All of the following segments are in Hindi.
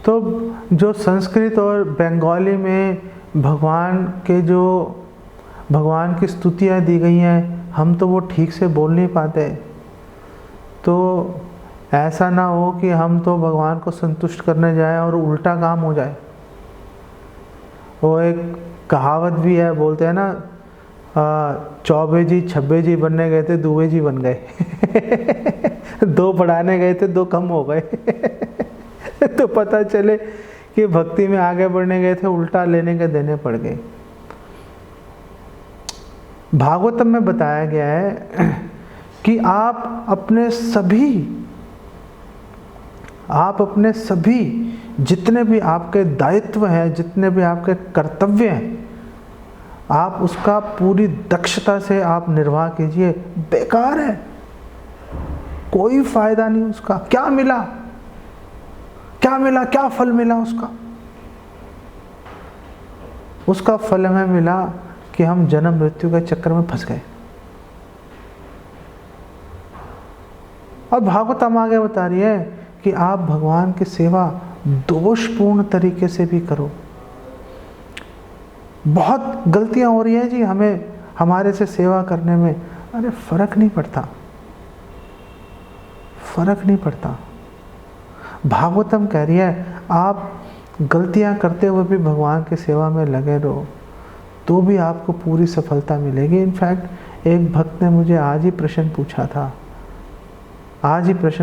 तो जो संस्कृत और बंगाली में भगवान की स्तुतियाँ दी गई हैं, हम तो वो ठीक से बोल नहीं पाते। तो ऐसा ना हो कि हम तो भगवान को संतुष्ट करने जाएं और उल्टा काम हो जाए। वो एक कहावत भी है, बोलते हैं ना, चौबे जी छब्बे जी बनने गए थे, दुबे जी बन गए। 2 बढ़ाने गए थे, 2 कम हो गए। तो पता चले कि भक्ति में आगे बढ़ने गए थे, उल्टा लेने के देने पड़ गए। भागवतम में बताया गया है कि आप अपने सभी जितने भी आपके दायित्व हैं, जितने भी आपके कर्तव्य हैं, आप उसका पूरी दक्षता से आप निर्वाह कीजिए। बेकार है, कोई फायदा नहीं उसका। क्या मिला, क्या फल मिला उसका फल हमें मिला कि हम जन्म मृत्यु के चक्कर में फंस गए। और भागवतम आगे बता रही है कि आप भगवान की सेवा दोषपूर्ण तरीके से भी करो। बहुत गलतियां हो रही हैं जी हमारे से सेवा करने में। अरे फर्क नहीं पड़ता। भागवतम कह रही है आप गलतियां करते हुए भी भगवान की सेवा में लगे रहो, तो भी आपको पूरी सफलता मिलेगी। इनफैक्ट एक भक्त ने मुझे आज ही प्रश्न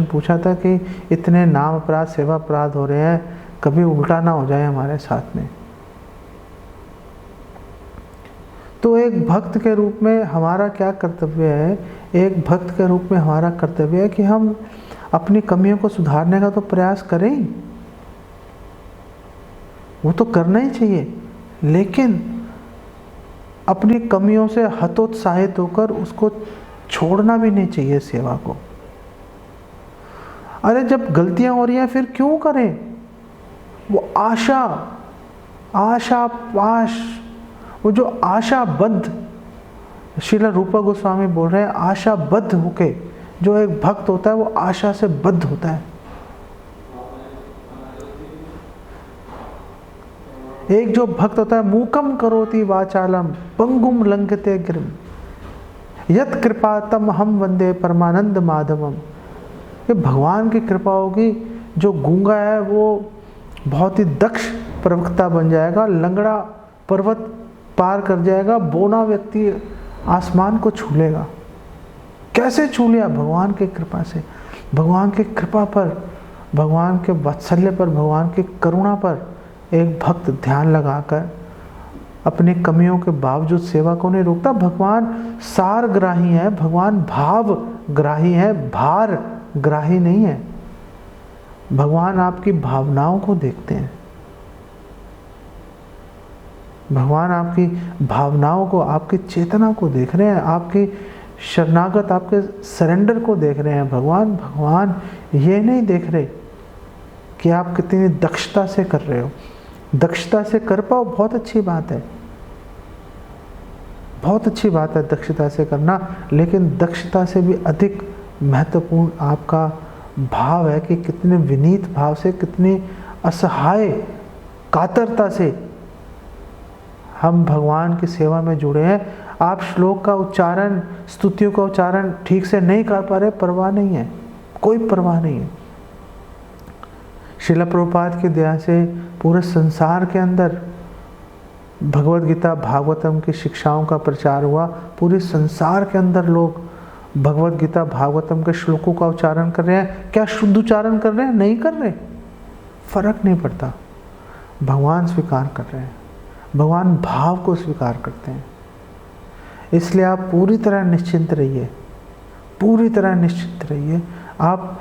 पूछा था कि इतने नाम अपराध सेवा अपराध हो रहे हैं, कभी उल्टा ना हो जाए हमारे साथ में। तो एक भक्त के रूप में हमारा क्या कर्तव्य है? एक भक्त के रूप में हमारा कर्तव्य है कि हम अपनी कमियों को सुधारने का तो प्रयास करें, वो तो करना ही चाहिए, लेकिन अपनी कमियों से हतोत्साहित होकर उसको छोड़ना भी नहीं चाहिए सेवा को। अरे जब गलतियां हो रही हैं फिर क्यों करें? वो आशा पाश, वो जो आशाबद्ध, श्रील रूपा गोस्वामी बोल रहे हैं, आशाबद्ध होके जो एक भक्त होता है वो आशा से बद्ध होता है। एक जो भक्त होता है मूकम करोति वाचालम पंगुम लंघते गिरिम यत कृपा तम हम वंदे परमानंद माधवम। ये भगवान की कृपा होगी, जो गूंगा है वो बहुत ही दक्ष प्रवक्ता बन जाएगा, लंगड़ा पर्वत पार कर जाएगा, बोना व्यक्ति आसमान को छू लेगा। कैसे छू लिया? भगवान की कृपा से। भगवान की कृपा पर, भगवान के वात्सल्य पर, भगवान की करुणा पर एक भक्त ध्यान लगाकर अपनी कमियों के बावजूद सेवा को नहीं रोकता। भगवान सारग्राही है, भगवान भावग्राही है, भार ग्राही नहीं है। भगवान आपकी भावनाओं को देखते हैं, भगवान आपकी भावनाओं को, आपकी चेतना को देख रहे हैं, आपकी शरणागत, आपके सरेंडर को देख रहे हैं। भगवान ये नहीं देख रहे कि आप कितनी दक्षता से कर रहे हो। दक्षता से कर पाओ, बहुत अच्छी बात है, बहुत अच्छी बात है दक्षता से करना, लेकिन दक्षता से भी अधिक महत्वपूर्ण आपका भाव है कि कितने विनीत भाव से, कितनी असहाय कातरता से हम भगवान की सेवा में जुड़े हैं। आप श्लोक का उच्चारण, स्तुतियों का उच्चारण ठीक से नहीं कर पा रहे, परवाह नहीं है, कोई परवाह नहीं है। श्रील प्रभुपाद की दया से पूरे संसार के अंदर भगवद गीता भागवतम की शिक्षाओं का प्रचार हुआ। पूरे संसार के अंदर लोग भगवद गीता भागवतम के श्लोकों का उच्चारण कर रहे हैं। क्या शुद्ध उच्चारण कर रहे हैं? नहीं कर रहे, फर्क नहीं पड़ता। भगवान स्वीकार कर रहे हैं, भगवान भाव को स्वीकार करते हैं। इसलिए आप पूरी तरह निश्चिंत रहिए, पूरी तरह निश्चिंत रहिए। आप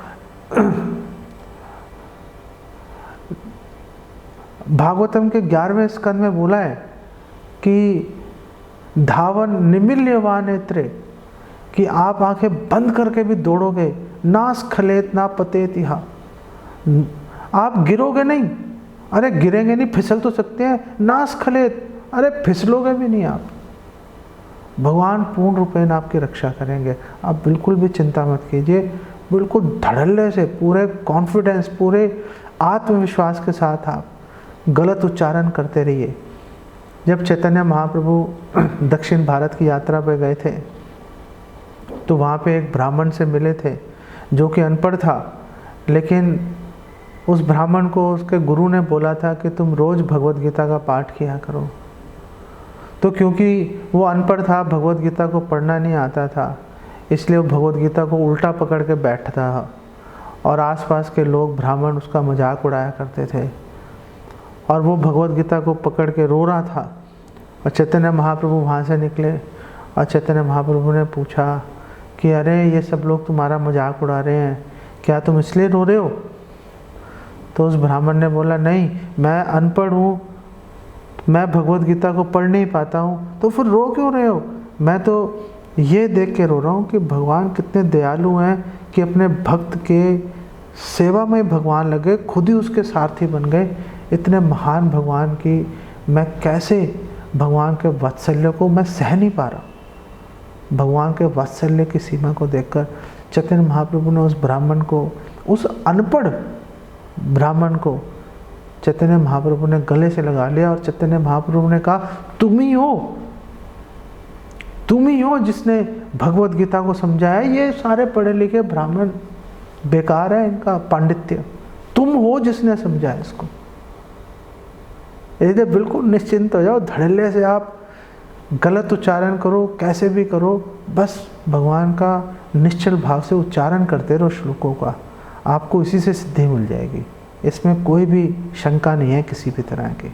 भागवतम के 11वें स्कंद में बोला है कि धावन निमिल्यवा नेत्रे, कि आप आंखें बंद करके भी दौड़ोगे, ना स्खलेत ना पतेत इहा, आप गिरोगे नहीं। अरे गिरेंगे नहीं, फिसल तो सकते हैं। ना स्खलेत, अरे फिसलोगे भी नहीं आप। भगवान पूर्ण रूपेण आपकी रक्षा करेंगे, आप बिल्कुल भी चिंता मत कीजिए। बिल्कुल धड़ल्ले से, पूरे कॉन्फिडेंस, पूरे आत्मविश्वास के साथ आप गलत उच्चारण करते रहिए। जब चैतन्य महाप्रभु दक्षिण भारत की यात्रा पर गए थे तो वहाँ पे एक ब्राह्मण से मिले थे जो कि अनपढ़ था, लेकिन उस ब्राह्मण को उसके गुरु ने बोला था कि तुम रोज़ भगवत गीता का पाठ किया करो। तो क्योंकि वो अनपढ़ था, भगवत गीता को पढ़ना नहीं आता था, इसलिए वो भगवत गीता को उल्टा पकड़ के बैठता था और आसपास के लोग ब्राह्मण उसका मजाक उड़ाया करते थे और वो भगवत गीता को पकड़ के रो रहा था। और चैतन्य महाप्रभु वहाँ से निकले और चैतन्य महाप्रभु ने पूछा कि अरे ये सब लोग तुम्हारा मजाक उड़ा रहे हैं, क्या तुम इसलिए रो रहे हो? तो उस ब्राह्मण ने बोला, नहीं, मैं अनपढ़ हूँ, मैं भगवत गीता को पढ़ नहीं पाता हूँ। तो फिर रो क्यों रहे हो? मैं तो ये देख के रो रहा हूँ कि भगवान कितने दयालु हैं कि अपने भक्त के सेवा में भगवान लगे, खुद ही उसके सारथी बन गए। इतने महान भगवान की मैं कैसे भगवान के वात्सल्य को मैं सह नहीं पा रहा। भगवान के वात्सल्य की सीमा को देखकर चैतन्य महाप्रभु ने उस ब्राह्मण को, उस अनपढ़ ब्राह्मण को चैतन्य महाप्रभु ने गले से लगा लिया और चैतन्य महाप्रभु ने कहा, तुम ही हो जिसने भगवत गीता को समझाया। ये सारे पढ़े लिखे ब्राह्मण बेकार है, इनका पांडित्य। तुम हो जिसने समझाया इसको। इसलिए बिल्कुल निश्चिंत हो जाओ, धड़ल्ले से आप गलत उच्चारण करो, कैसे भी करो, बस भगवान का निश्चल भाव से उच्चारण करते रहो श्लोकों का, आपको इसी से सिद्धि मिल जाएगी। इसमें कोई भी शंका नहीं है किसी भी तरह की।